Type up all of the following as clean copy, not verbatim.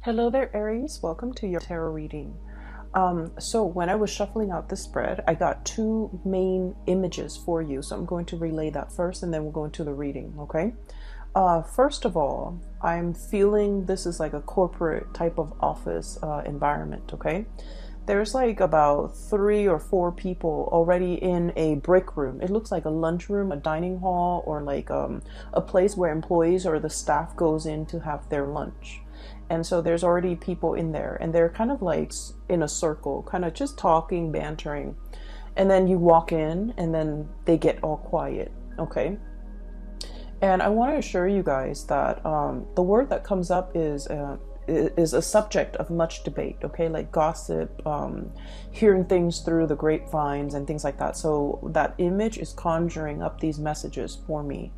Hello there, Aries. Welcome to your tarot reading. So when I was shuffling out the spread, I got two main images for you. So I'm going to relay that first, and then we'll go into the reading, okay? First of all, I'm feeling this is like a corporate type of office environment, okay? There's like about 3 or 4 people already in a break room. It looks like a lunchroom, a dining hall, or like a place where employees or the staff goes in to have their lunch. And so there's already people in there, and they're kind of like in a circle, kind of just talking, bantering. And then you walk in, and then they get all quiet, okay? And I want to assure you guys that the word that comes up is a subject of much debate, okay? Like gossip, hearing things through the grapevines and things like that. So that image is conjuring up these messages for me.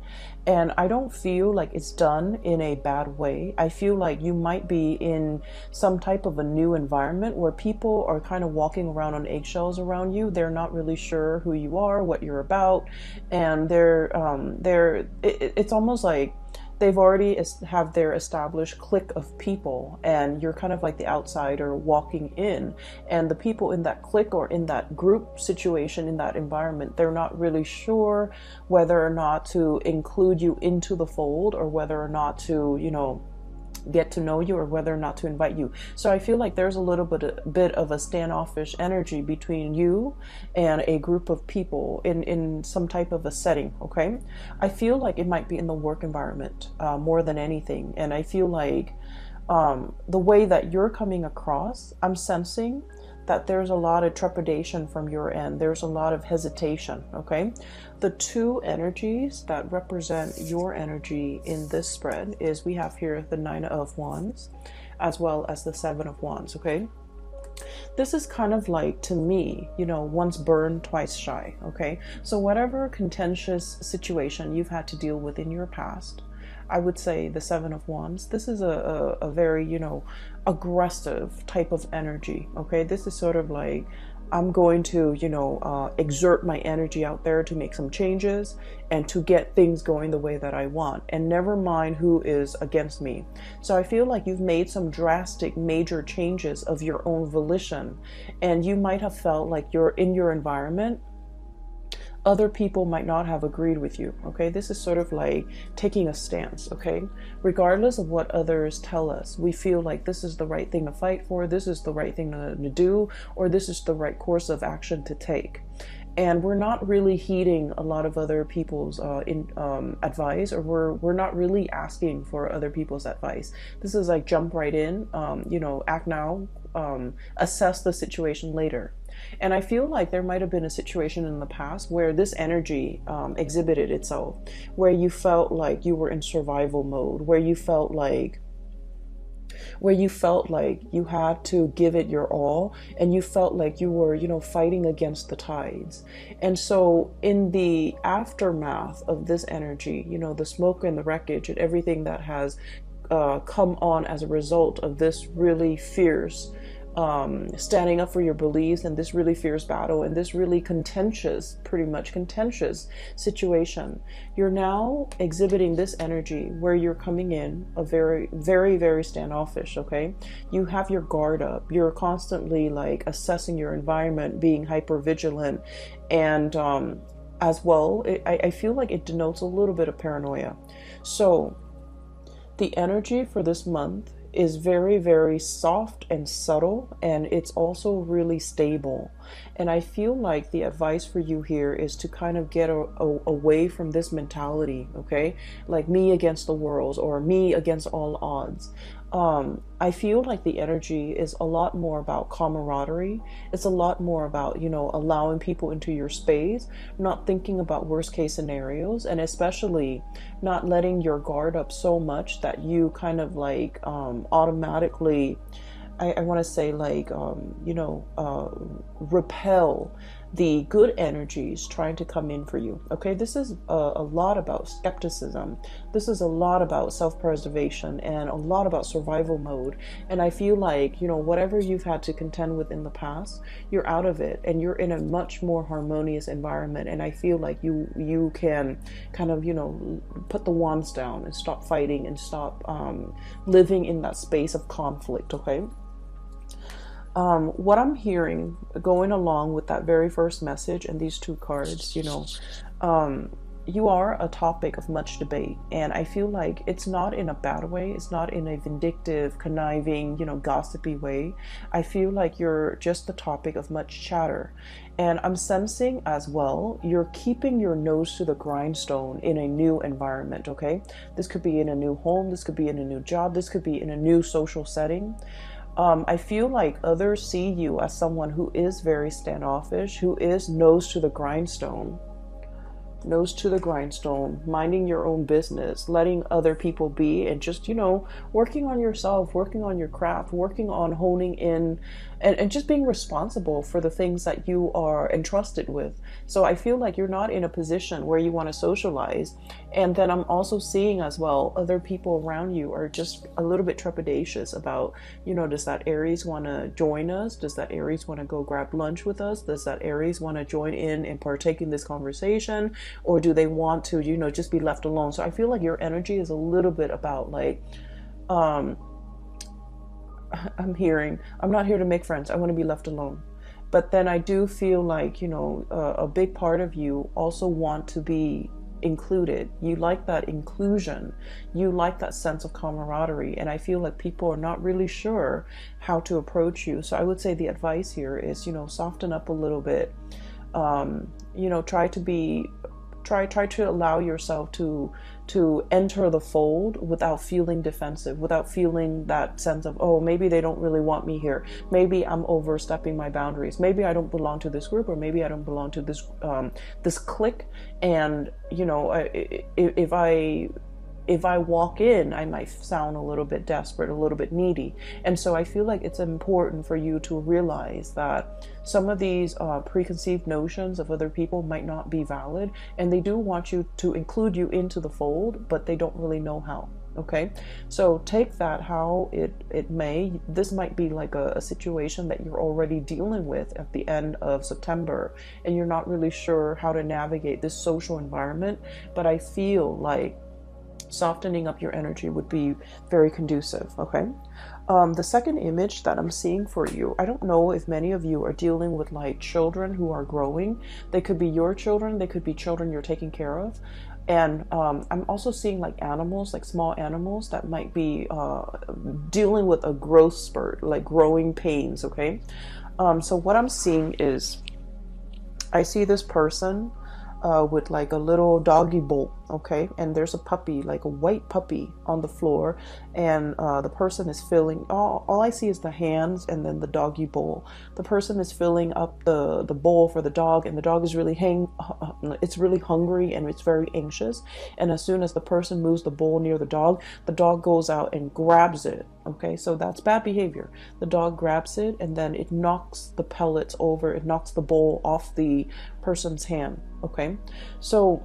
And I don't feel like it's done in a bad way. I feel like you might be in some type of a new environment where people are kind of walking around on eggshells around you. They're not really sure who you are, what you're about, and it's almost like they've already have their established clique of people, and you're kind of like the outsider walking in, and the people in that clique or in that group situation, in that environment, they're not really sure whether or not to include you into the fold, or whether or not to, get to know you, or whether or not to invite you. So I feel like there's a little bit of a standoffish energy between you and a group of people in some type of a setting, okay? I feel like it might be in the work environment more than anything. And I feel like the way that you're coming across, I'm sensing that there's a lot of trepidation from your end. There's a lot of hesitation, okay? The two energies that represent your energy in this spread is we have here the 9 of Wands as well as the 7 of Wands, okay? This is kind of like, to me, once burned, twice shy, okay? So whatever contentious situation you've had to deal with in your past, I would say the 7 of Wands, this is a very, aggressive type of energy, okay? This is sort of like, I'm going to, exert my energy out there to make some changes and to get things going the way that I want, and never mind who is against me. So I feel like you've made some drastic, major changes of your own volition, and you might have felt like you're in your environment, other people might not have agreed with you, okay? This is sort of like taking a stance, okay? Regardless of what others tell us, we feel like this is the right thing to fight for, this is the right thing to do, or this is the right course of action to take. And we're not really heeding a lot of other people's advice, or we're not really asking for other people's advice. This is like jump right in, act now, assess the situation later. And I feel like there might have been a situation in the past where this energy exhibited itself, where you felt like you were in survival mode, where you felt like you had to give it your all, and you felt like you were, fighting against the tides. And so in the aftermath of this energy, the smoke and the wreckage and everything that has come on as a result of this really fierce standing up for your beliefs, and this really fierce battle, and this really pretty much contentious situation, you're now exhibiting this energy where you're coming in a very, very, very standoffish, okay? You have your guard up. You're constantly like assessing your environment, being hyper vigilant, and as well, I feel like it denotes a little bit of paranoia. So the energy for this month is very, very soft and subtle, and it's also really stable. And I feel like the advice for you here is to kind of get away from this mentality, okay? Like me against the world, or me against all odds. I feel like the energy is a lot more about camaraderie. It's a lot more about, allowing people into your space, not thinking about worst case scenarios, and especially not letting your guard up so much that you kind of like automatically, I want to say like, repel the good energies trying to come in for you. Okay, this is a lot about skepticism. This is a lot about self-preservation and a lot about survival mode. And I feel like, you know, whatever you've had to contend with in the past, you're out of it and you're in a much more harmonious environment. And I feel like you can kind of, you know, put the wands down and stop fighting and stop living in that space of conflict. Okay. What I'm hearing going along with that very first message and these two cards, you know, you are a topic of much debate. And I feel like it's not in a bad way. It's not in a vindictive, conniving, you know, gossipy way. I feel like you're just the topic of much chatter. And I'm sensing as well, you're keeping your nose to the grindstone in a new environment, okay? This could be in a new home. This could be in a new job. This could be in a new social setting. I feel like others see you as someone who is very standoffish, who is nose to the grindstone, minding your own business, letting other people be, and just, you know, working on yourself, working on your craft, working on honing in, and just being responsible for the things that you are entrusted with. So I feel like you're not in a position where you want to socialize. And then I'm also seeing as well, other people around you are just a little bit trepidatious about, you know, does that Aries want to join us? Does that Aries want to go grab lunch with us? Does that Aries want to join in and partake in this conversation? Or do they want to, you know, just be left alone? So I feel like your energy is a little bit about like, I'm not here to make friends. I want to be left alone. But then I do feel like, you know, a big part of you also want to be included. You like that inclusion. You like that sense of camaraderie. And I feel like people are not really sure how to approach you. So I would say the advice here is, you know, soften up a little bit. You know, try to allow yourself to enter the fold without feeling defensive, without feeling that sense of, oh, maybe they don't really want me here. Maybe I'm overstepping my boundaries. Maybe I don't belong to this group, or maybe I don't belong to this this clique. And, you know, if I walk in, I might sound a little bit desperate, a little bit needy. And so I feel like it's important for you to realize that some of these preconceived notions of other people might not be valid, and they do want you to include you into the fold, but they don't really know how. Okay, so take that how it may. This might be like a situation that you're already dealing with at the end of September, and you're not really sure how to navigate this social environment. But I feel like softening up your energy would be very conducive. Okay. The second image that I'm seeing for you, I don't know if many of you are dealing with like children who are growing. They could be your children. They could be children you're taking care of. And I'm also seeing like animals, like small animals that might be dealing with a growth spurt, like growing pains. Okay. So what I'm seeing is, I see this person with like a little doggy bowl, okay, and there's a puppy, like a white puppy on the floor, and the person is filling, all I see is the hands and then the doggy bowl. The person is filling up the bowl for the dog, and the dog is really it's really hungry and it's very anxious. And as soon as the person moves the bowl near the dog goes out and grabs it. Okay, so that's bad behavior. The dog grabs it and then it knocks the pellets over, it knocks the bowl off the person's hand. Okay, so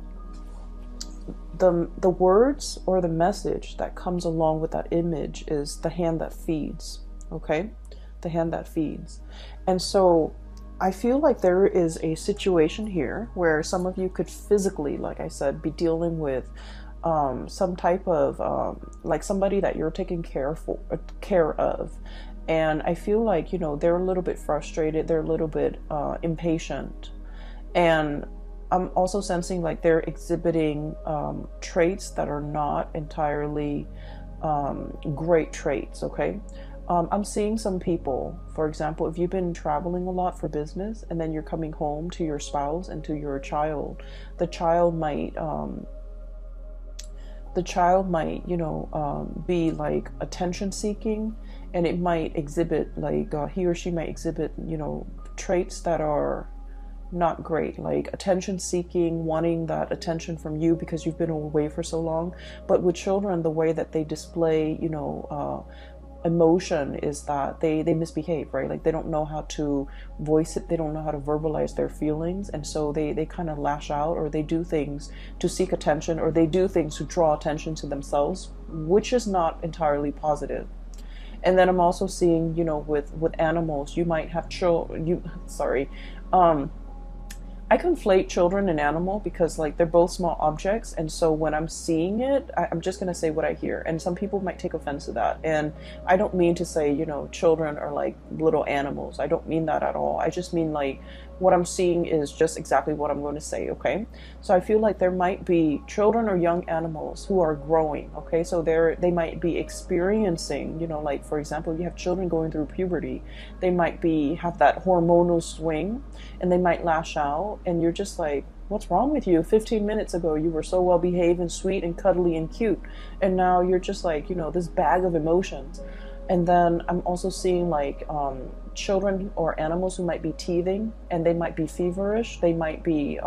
the words or the message that comes along with that image is the hand that feeds. Okay, the hand that feeds. And so I feel like there is a situation here where some of you could physically, like I said, be dealing with some type of like somebody that you're taking care of. And I feel like, you know, they're a little bit frustrated, they're a little bit impatient. And I'm also sensing like they're exhibiting traits that are not entirely great traits. Okay. I'm seeing some people, for example, if you've been traveling a lot for business and then you're coming home to your spouse and to your child, the child might, you know, be like attention seeking, and it might exhibit like he or she might exhibit, you know, traits that are not great, like attention seeking, wanting that attention from you because you've been away for so long. But with children, the way that they display, you know, emotion is that they misbehave, right? Like they don't know how to voice it, they don't know how to verbalize their feelings, and so they kind of lash out, or they do things to seek attention, or they do things to draw attention to themselves, which is not entirely positive. And then I'm also seeing, with animals, you might have um I conflate children and animal because like they're both small objects, and so when I'm seeing it, I'm just gonna say what I hear, and some people might take offense to that. And I don't mean to say children are like little animals. I don't mean that at all. I just mean like what I'm seeing is just exactly what I'm going to say. Okay, so I feel like there might be children or young animals who are growing. Okay, so they might be experiencing, like for example, you have children going through puberty. They might have that hormonal swing, and they might lash out, and you're just like, what's wrong with you? 15 minutes ago you were so well behaved and sweet and cuddly and cute, and now you're just like, this bag of emotions. And then I'm also seeing like children or animals who might be teething, and they might be feverish. They might be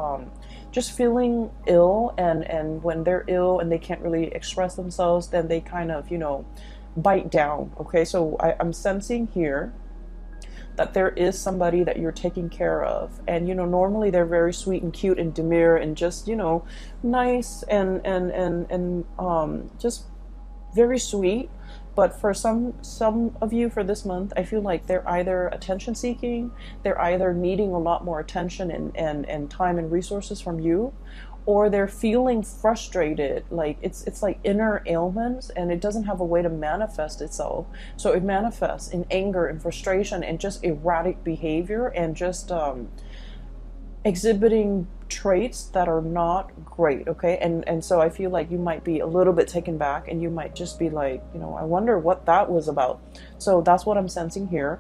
just feeling ill, and when they're ill and they can't really express themselves, then they kind of bite down. Okay, so I'm sensing here that there is somebody that you're taking care of, and normally they're very sweet and cute and demure and just nice and just very sweet. But for some of you for this month, I feel like they're either attention seeking, they're either needing a lot more attention and time and resources from you, or they're feeling frustrated. Like it's like inner ailments, and it doesn't have a way to manifest itself. So it manifests in anger and frustration and just erratic behavior, and just exhibiting traits that are not great. Okay, and so I feel like you might be a little bit taken back, and you might just be like, I wonder what that was about. So that's what I'm sensing here.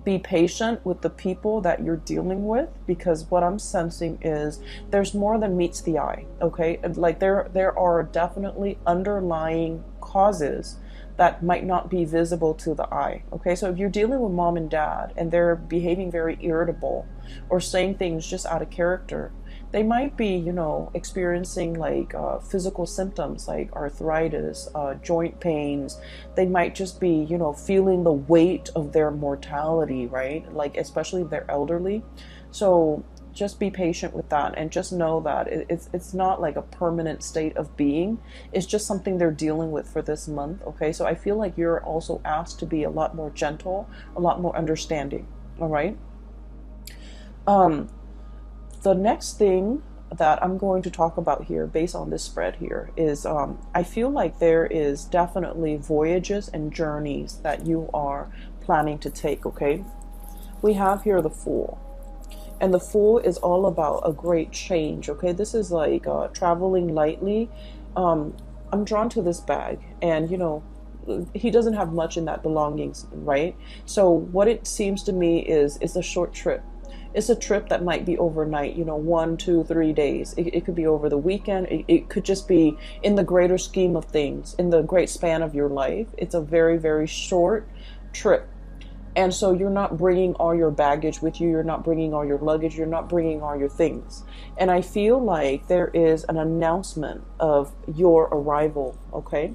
Be patient with the people that you're dealing with, because what I'm sensing is there's more than meets the eye. Okay, like there are definitely underlying causes that might not be visible to the eye. Okay, so if you're dealing with mom and dad and they're behaving very irritable or saying things just out of character, they might be, experiencing like physical symptoms like arthritis, joint pains. They might just be, feeling the weight of their mortality, right? Like especially if they're elderly. So just be patient with that, and just know that it's not like a permanent state of being. It's just something they're dealing with for this month. Okay, so I feel like you're also asked to be a lot more gentle, a lot more understanding. All right. The next thing that I'm going to talk about here, based on this spread here, is I feel like there is definitely voyages and journeys that you are planning to take. Okay, we have here the Fool. And the Fool is all about a great change. Okay, this is like traveling lightly. I'm drawn to this bag, and he doesn't have much in that belongings, right? So what it seems to me is a short trip. It's a trip that might be overnight, 1, 2, 3 days. It could be over the weekend. It could just be in the greater scheme of things, in the great span of your life. It's a very, very short trip. And so you're not bringing all your baggage with you. You're not bringing all your luggage. You're not bringing all your things. And I feel like there is an announcement of your arrival. Okay.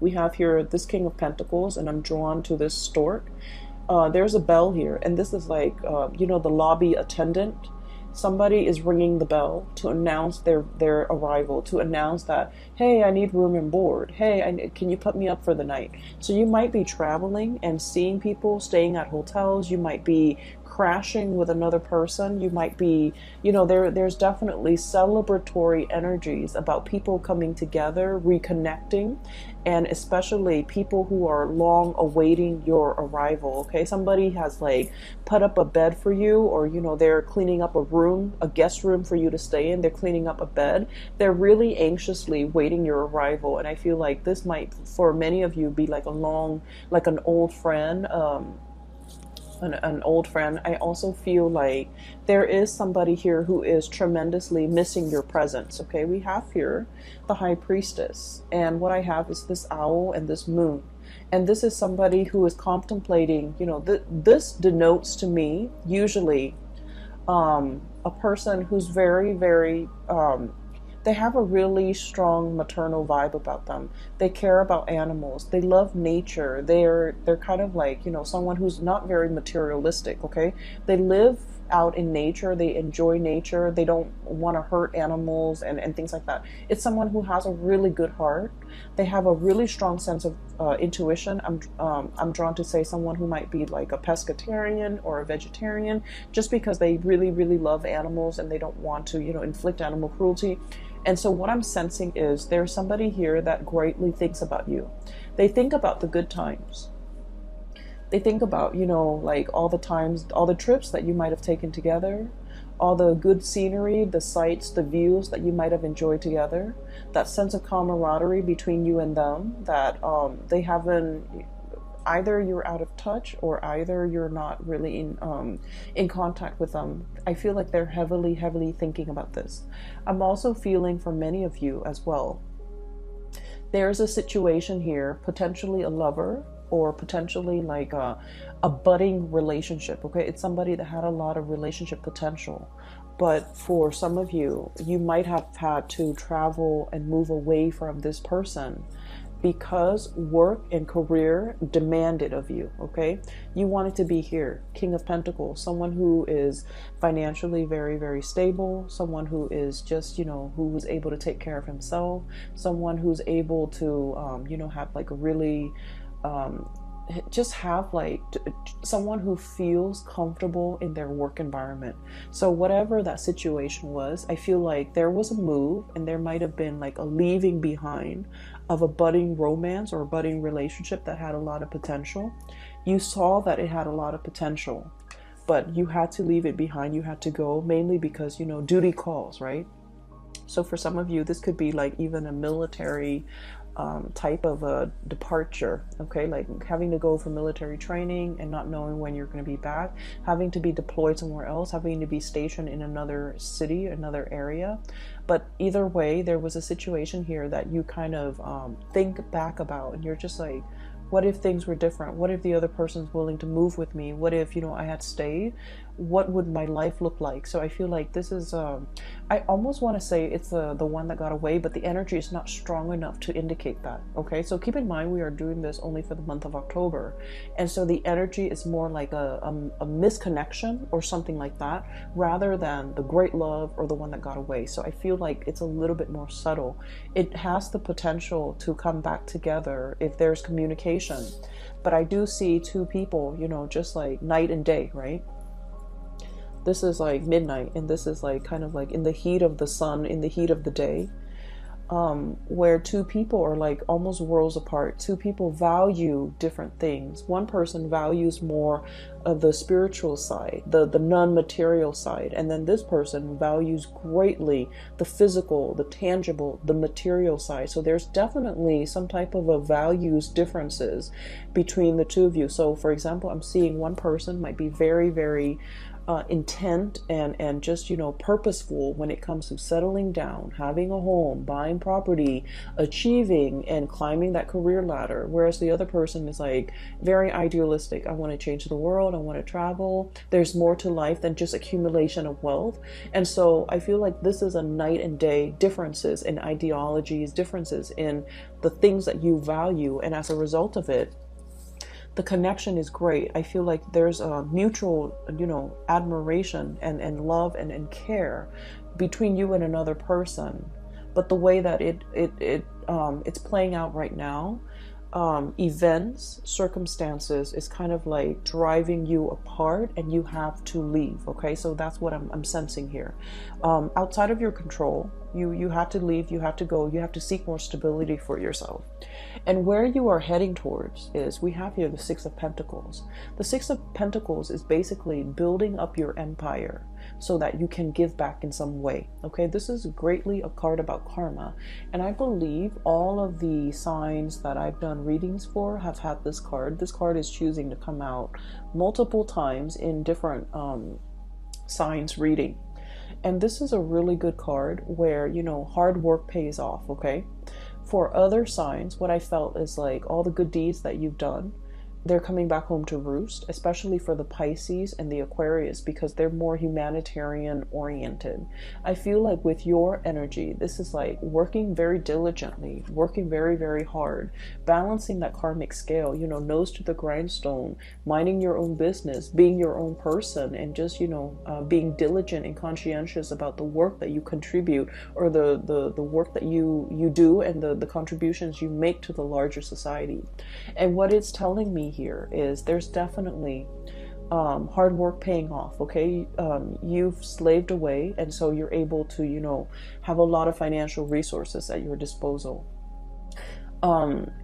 We have here this King of Pentacles, and I'm drawn to this stork. There's a bell here, and this is like, the lobby attendant. Somebody is ringing the bell to announce their arrival, to announce that, hey, I need room and board. Hey, can you put me up for the night? So you might be traveling and seeing people staying at hotels. You might be crashing with another person. You might be, there's definitely celebratory energies about people coming together, reconnecting, and especially people who are long awaiting your arrival. Okay, somebody has like put up a bed for you, or they're cleaning up a room, a guest room for you to stay in. They're cleaning up a bed. They're really anxiously waiting your arrival, and I feel like this might, for many of you, be like an old friend. An old friend. I also feel like there is somebody here who is tremendously missing your presence. Okay, we have here the High Priestess, and what I have is this owl and this moon, and this is somebody who is contemplating, this denotes to me usually a person who's very, very They have a really strong maternal vibe about them. They care about animals. They love nature. They're kind of like, you know, someone who's not very materialistic, okay? They live out in nature. They enjoy nature. They don't want to hurt animals and things like that. It's someone who has a really good heart. They have a really strong sense of intuition. I'm drawn to say someone who might be like a pescatarian or a vegetarian, just because they really, really love animals and they don't want to, you know, inflict animal cruelty. And so what I'm sensing is there's somebody here that greatly thinks about you. They think about the good times. They think about, you know, like all the times, all the trips that you might have taken together, all the good scenery, the sights, the views that you might have enjoyed together, that sense of camaraderie between you and them that they haven't, either you're out of touch or either you're not really in contact with them. I feel like they're heavily, heavily thinking about this. I'm also feeling for many of you as well. There's a situation here, potentially a lover, or potentially like a budding relationship, okay? It's somebody that had a lot of relationship potential. But for some of you, you might have had to travel and move away from this person because work and career demanded of you, okay? You wanted to be here. King of Pentacles, someone who is financially very, very stable, someone who is just, you know, who was able to take care of himself, someone who's able to, you know, have like a really, just have like someone who feels comfortable in their work environment. So whatever that situation was, I feel like there was a move and there might have been like a leaving behind of a budding romance or a budding relationship that had a lot of potential. You saw that it had a lot of potential, but you had to leave it behind. You had to go, mainly because, you know, duty calls, right? So for some of you, this could be like even a military type of a departure, okay? Like having to go for military training and not knowing when you're going to be back, having to be deployed somewhere else, having to be stationed in another city, another area. But either way, there was a situation here that you kind of think back about, and you're just like, what if things were different? What if the other person's willing to move with me? What if, you know, I had stayed? What would my life look like? So I feel like this is, I almost want to say it's the one that got away, but the energy is not strong enough to indicate that, okay? So keep in mind, we are doing this only for the month of October. And so the energy is more like a misconnection or something like that, rather than the great love or the one that got away. So I feel like it's a little bit more subtle. It has the potential to come back together if there's communication. But I do see two people, you know, just like night and day, right? This is like midnight, and this is like kind of like in the heat of the sun, in the heat of the day, where two people are like almost worlds apart. Two people value different things. One person values more of the spiritual side, the non-material side, and then this person values greatly the physical, the tangible, the material side. So there's definitely some type of a values differences between the two of you. So for example, I'm seeing one person might be very, very intent and just, you know, purposeful when it comes to settling down, having a home, buying property, achieving and climbing that career ladder. Whereas the other person is like very idealistic. I want to change the world. I want to travel. There's more to life than just accumulation of wealth. And so I feel like this is a night and day differences in ideologies, differences in the things that you value. And as a result of it, the connection is great. I feel like there's a mutual, you know, admiration and love and care between you and another person. But the way that it's playing out right now, events, circumstances is kind of like driving you apart, and you have to leave. Okay, so that's what I'm sensing here. Outside of your control, you have to leave, you have to go, you have to seek more stability for yourself. And where you are heading towards is, we have here the Six of Pentacles. The Six of Pentacles is basically building up your empire so that you can give back in some way. Okay, this is greatly a card about karma. And I believe all of the signs that I've done readings for have had this card. This card is choosing to come out multiple times in different signs reading. And this is a really good card where, you know, hard work pays off, okay? For other signs, what I felt is like all the good deeds that you've done, they're coming back home to roost, especially for the Pisces and the Aquarius, because they're more humanitarian oriented. I feel like with your energy, this is like working very diligently, working very, very hard, balancing that karmic scale, you know, nose to the grindstone, minding your own business, being your own person, and just, you know, being diligent and conscientious about the work that you contribute, or the work that you do, and the contributions you make to the larger society. And what it's telling me here is there's definitely hard work paying off. Okay, you've slaved away, and so you're able to, you know, have a lot of financial resources at your disposal.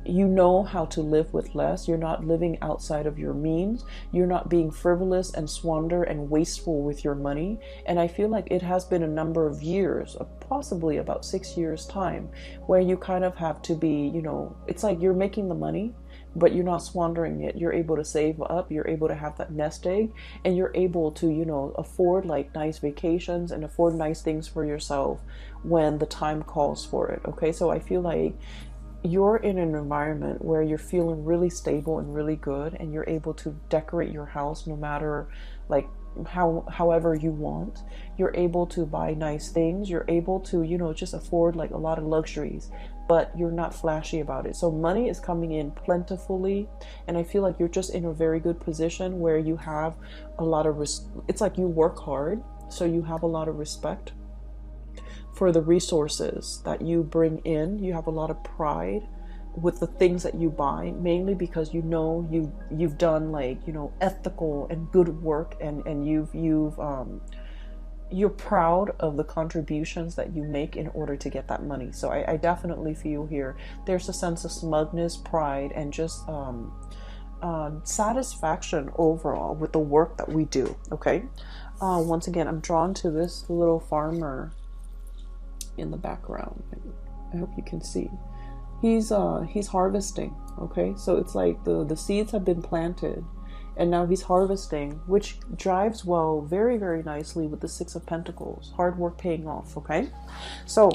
You know how to live with less. You're not living outside of your means. You're not being frivolous and squander and wasteful with your money. And I feel like it has been a number of years, possibly about 6 years time, where you kind of have to be, you know, it's like you're making the money, but you're not squandering it. You're able to save up. You're able to have that nest egg, and you're able to, you know, afford like nice vacations and afford nice things for yourself when the time calls for it. Okay, so I feel like you're in an environment where you're feeling really stable and really good, and you're able to decorate your house no matter like however you want. You're able to buy nice things. You're able to, you know, just afford like a lot of luxuries, but you're not flashy about it. So money is coming in plentifully, and I feel like you're just in a very good position where you have a lot of it's like you work hard, so you have a lot of respect for the resources that you bring in. You have a lot of pride with the things that you buy, mainly because you know you've done like, you know, ethical and good work, and you're proud of the contributions that you make in order to get that money. So I definitely feel here there's a sense of smugness, pride, and just satisfaction overall with the work that we do. Okay, once again, I'm drawn to this little farmer in the background. I hope you can see. He's harvesting. Okay, so it's like the seeds have been planted, and now he's harvesting, which drives well very, very nicely with the Six of Pentacles. Hard work paying off. Okay, so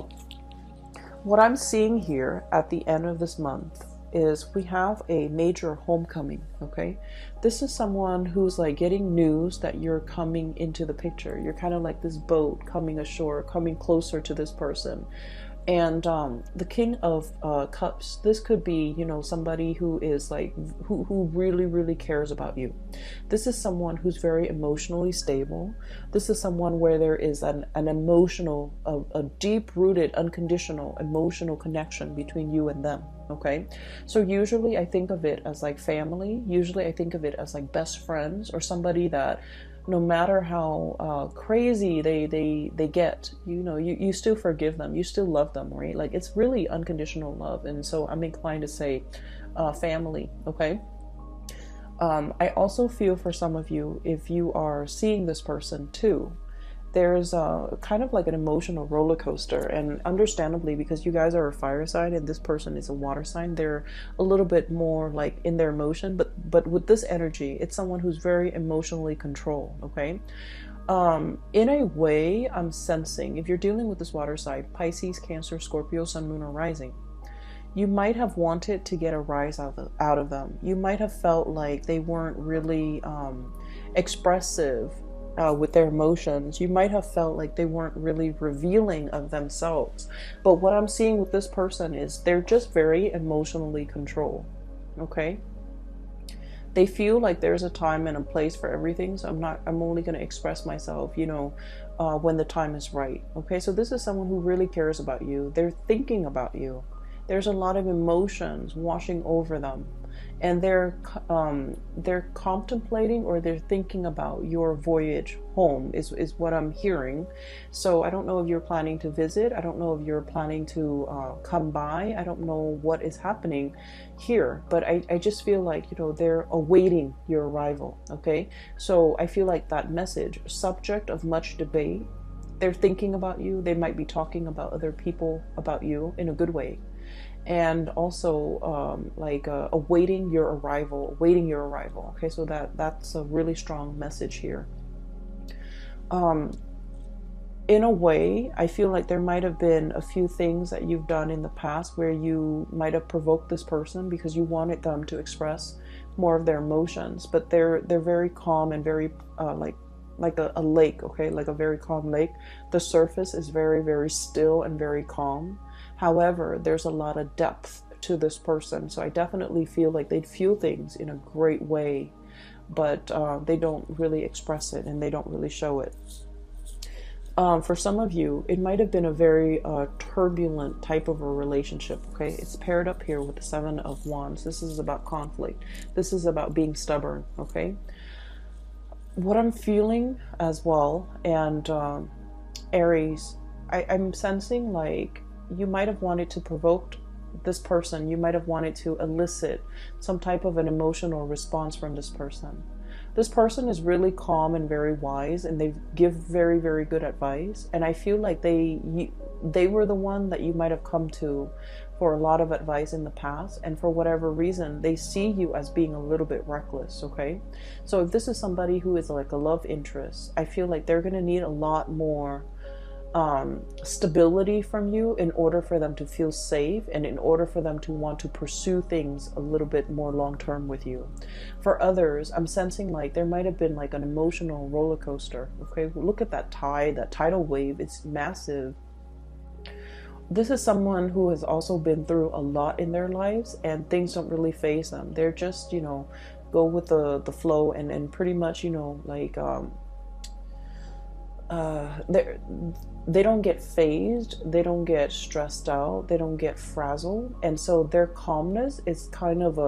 what I'm seeing here at the end of this month is we have a major homecoming. Okay, this is someone who's like getting news that you're coming into the picture. You're kind of like this boat coming ashore, coming closer to this person. And the King of Cups, this could be, you know, somebody who is like, who really, really cares about you. This is someone who's very emotionally stable. This is someone where there is an emotional, a deep-rooted, unconditional emotional connection between you and them. Okay, so usually I think of it as like family. Usually I think of it as like best friends, or somebody that no matter how crazy they get, you know, you still forgive them, you still love them, right? Like it's really unconditional love. And so I'm inclined to say family. Okay, I also feel for some of you, if you are seeing this person too, there's kind of like an emotional roller coaster. And understandably, because you guys are a fire sign and this person is a water sign, they're a little bit more like in their emotion, but with this energy, it's someone who's very emotionally controlled. Okay, in a way, I'm sensing, if you're dealing with this water sign, Pisces, Cancer, Scorpio, Sun, Moon, or Rising, you might have wanted to get a rise out of them. You might have felt like they weren't really expressive with their emotions. You might have felt like they weren't really revealing of themselves. But what I'm seeing with this person is they're just very emotionally controlled. Okay, they feel like there's a time and a place for everything, so I'm only going to express myself, you know, when the time is right. Okay, so this is someone who really cares about you. They're thinking about you. There's a lot of emotions washing over them, and they're contemplating, or they're thinking about your voyage home is what I'm hearing. So I don't know if you're planning to visit. I don't know if you're planning to come by. I don't know what is happening here, but I just feel like, you know, they're awaiting your arrival. Okay, so I feel like that message, subject of much debate, they're thinking about you. They might be talking about other people about you in a good way. And also awaiting your arrival, Okay, so that's a really strong message here. in a way, I feel like there might have been a few things that you've done in the past where you might have provoked this person because you wanted them to express more of their emotions, but they're very calm and very like a lake, okay, like a very calm lake. The surface is very, very still and very calm. However, there's a lot of depth to this person, so I definitely feel like they'd feel things in a great way, but they don't really express it and they don't really show it. For some of you, it might have been a very turbulent type of a relationship, okay? It's paired up here with the Seven of Wands. This is about conflict. This is about being stubborn, okay? What I'm feeling as well, and Aries, I'm sensing like you might have wanted to provoke this person. You might have wanted to elicit some type of an emotional response from this person. This person is really calm and very wise, and they give very, very good advice. And I feel like they were the one that you might have come to for a lot of advice in the past. And for whatever reason, they see you as being a little bit reckless, okay? So if this is somebody who is like a love interest, I feel like they're going to need a lot more stability from you in order for them to feel safe and in order for them to want to pursue things a little bit more long term with you. For others, I'm sensing like there might have been like an emotional roller coaster. Okay, look at that tide, that tidal wave. It's massive. This is someone who has also been through a lot in their lives, and things don't really faze them. They're just, you know, go with the flow, and pretty much, you know, like they don't get phased, they don't get stressed out, they don't get frazzled, and so their calmness is kind of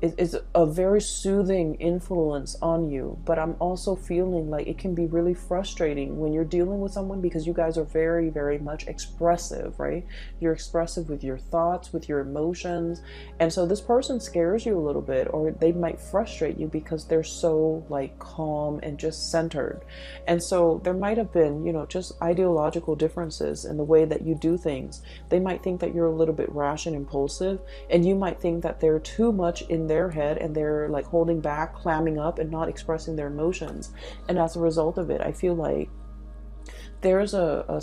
is a very soothing influence on you. But I'm also feeling like it can be really frustrating when you're dealing with someone because you guys are very, very much expressive, right? You're expressive with your thoughts, with your emotions, and so this person scares you a little bit, or they might frustrate you because they're so like calm and just centered. And so there might have been, you know, just ideological differences in the way that you do things. They might think that you're a little bit rash and impulsive, and you might think that they're too much in their head and they're like holding back, clamming up, and not expressing their emotions. And as a result of it, I feel like there's a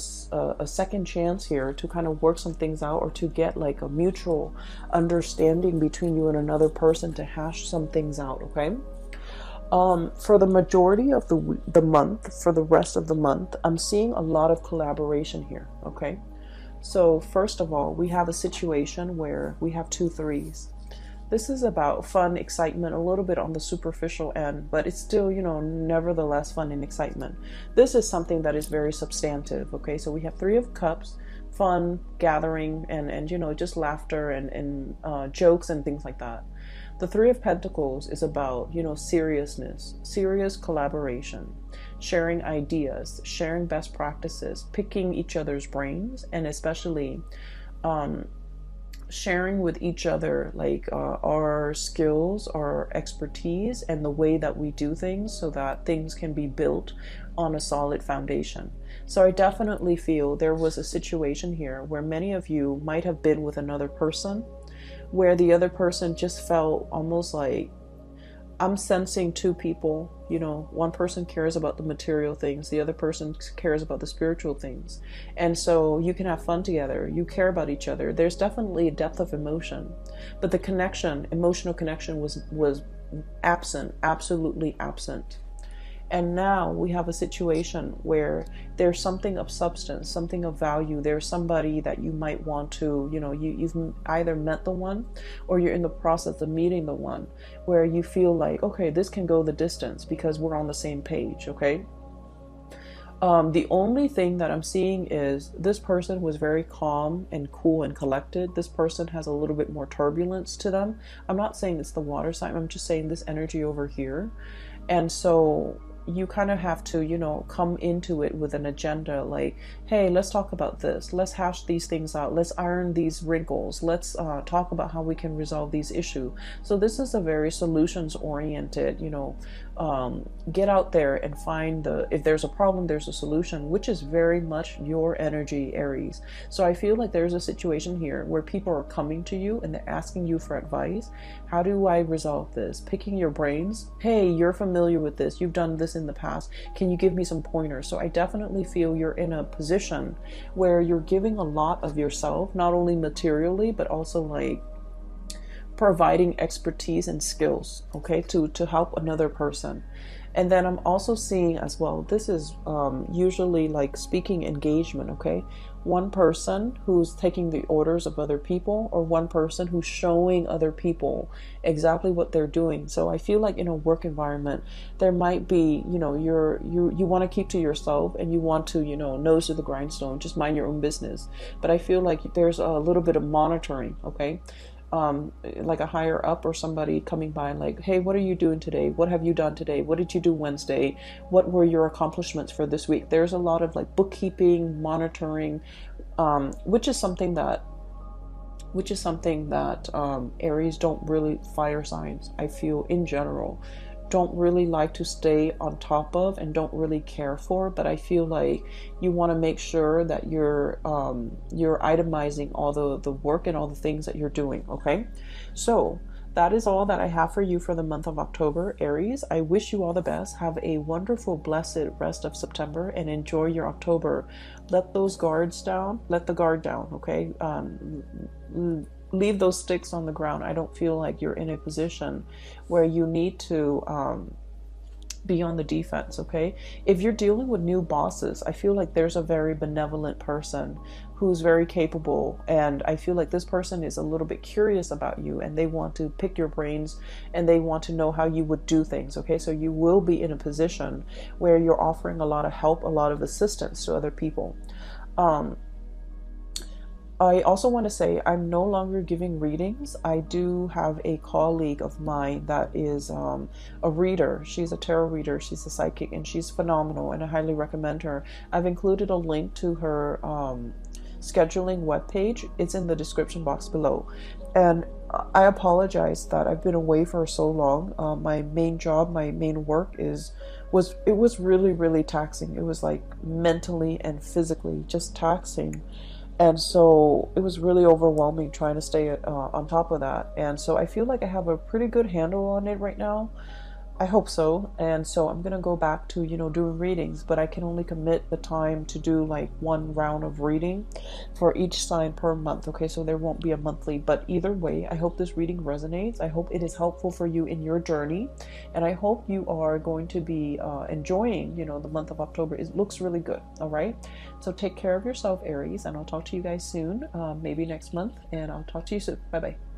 second chance here to kind of work some things out, or to get like a mutual understanding between you and another person, to hash some things out, okay? For the majority of the month, for the rest of the month, I'm seeing a lot of collaboration here, okay? So first of all, we have a situation where we have 2 threes. This is about fun, excitement, a little bit on the superficial end, but it's still, you know, nevertheless fun and excitement. This is something that is very substantive, okay? So we have 3 of Cups, fun, gathering, and you know, just laughter and jokes and things like that. The 3 of Pentacles is about, you know, seriousness, serious collaboration, sharing ideas, sharing best practices, picking each other's brains, and especially sharing with each other like our skills, our expertise, and the way that we do things so that things can be built on a solid foundation. So I definitely feel there was a situation here where many of you might have been with another person, where the other person just felt almost like, I'm sensing 2 people, you know, one person cares about the material things, the other person cares about the spiritual things. And so you can have fun together, you care about each other. There's definitely a depth of emotion, but the connection, emotional connection was absent, absolutely absent. And now we have a situation where there's something of substance, something of value. There's somebody that you might want to, you know, you've either met the one, or you're in the process of meeting the one, where you feel like, okay, this can go the distance because we're on the same page, okay? The only thing that I'm seeing is this person was very calm and cool and collected. This person has a little bit more turbulence to them. I'm not saying it's the water sign. I'm just saying this energy over here. And so you kind of have to, you know, come into it with an agenda, like, hey, let's talk about this, let's hash these things out, let's iron these wrinkles, let's talk about how we can resolve these issues. So this is a very solutions oriented, you know, get out there and find if there's a problem, there's a solution, which is very much your energy, Aries. So I feel like there's a situation here where people are coming to you and they're asking you for advice. How do I resolve this? Picking your brains. Hey, you're familiar with this, you've done this this in the past? Can you give me some pointers? So I definitely feel you're in a position where you're giving a lot of yourself, not only materially, but also like providing expertise and skills, okay, to help another person. And then I'm also seeing as well, this is usually like speaking engagement, okay? One person who's taking the orders of other people, or one person who's showing other people exactly what they're doing. So I feel like in a work environment, there might be, you know, you want to keep to yourself, and you want to, you know, nose to the grindstone, just mind your own business. But I feel like there's a little bit of monitoring, okay? Like a higher up or somebody coming by and like, hey, what are you doing today? What have you done today? What did you do Wednesday? What were your accomplishments for this week? There's a lot of like bookkeeping, monitoring, which is something that Aries don't really, fire signs, I feel in general, don't really like to stay on top of and don't really care for. But I feel like you want to make sure that you're itemizing all the work and all the things that you're doing, okay? So that is all that I have for you for the month of October, Aries. I wish you all the best. Have a wonderful, blessed rest of September and enjoy your October. Let those guards down. Let the guard down, okay? Leave those sticks on the ground. I don't feel like you're in a position where you need to be on the defense, okay? If you're dealing with new bosses, I feel like there's a very benevolent person who's very capable, and I feel like this person is a little bit curious about you, and they want to pick your brains, and they want to know how you would do things, okay? So you will be in a position where you're offering a lot of help, a lot of assistance to other people. I also want to say I'm no longer giving readings. I do have a colleague of mine that is a reader. She's a tarot reader. She's a psychic, and she's phenomenal, and I highly recommend her. I've included a link to her scheduling webpage. It's in the description box below. And I apologize that I've been away for so long. My main job, my main work was really, really taxing. It was like mentally and physically just taxing. And so it was really overwhelming trying to stay on top of that. And so I feel like I have a pretty good handle on it right now. I hope so. And so I'm going to go back to, you know, doing readings, but I can only commit the time to do like one round of reading for each sign per month. Okay, so there won't be a monthly, but either way, I hope this reading resonates. I hope it is helpful for you in your journey. And I hope you are going to be enjoying, you know, the month of October. It looks really good. All right. So take care of yourself, Aries, and I'll talk to you guys soon, maybe next month, and I'll talk to you soon. Bye-bye.